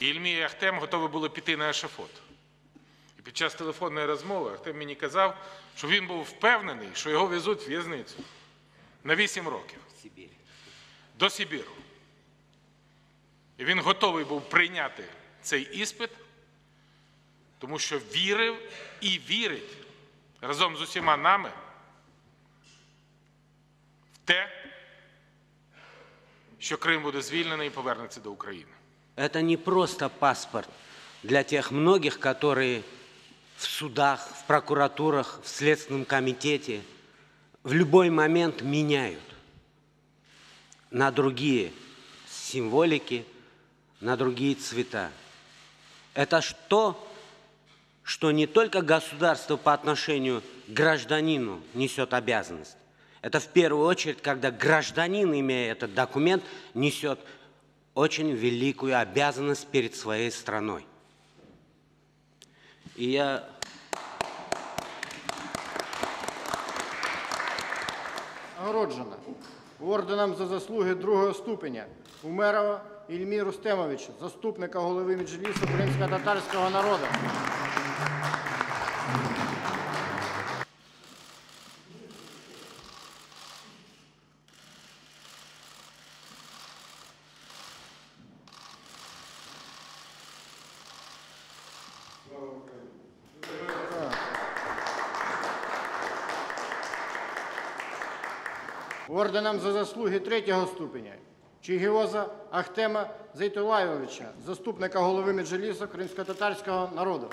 Ільмі і Ахтем готові були піти на ешафот. І під час телефонної розмови Ахтем мені казав, що він був впевнений, що його везуть в в'язницю на 8 років. До Сибіру. І він готовий був прийняти цей іспит, тому що вірив і вірить разом з усіма нами в те, що Крим буде звільнений і повернеться до України. Это не просто паспорт для тех многих, которые в судах, в прокуратурах, в Следственном комитете в любой момент меняют на другие символики, на другие цвета. Это то, что не только государство по отношению к гражданину несет обязанность. Это в первую очередь, когда гражданин, имея этот документ, несет очень великую обязанность перед своей страной. И я... Нагороджена орденом за заслуги другого ступеня Умерова Ільмі Рустемовича, заступника голови Меджлісу кримсько-татарського народу. Орденом за заслуги третього ступеня Чигіоза Ахтема Зейтулаєвича, заступника голови Меджлісу кримсько-татарського народу.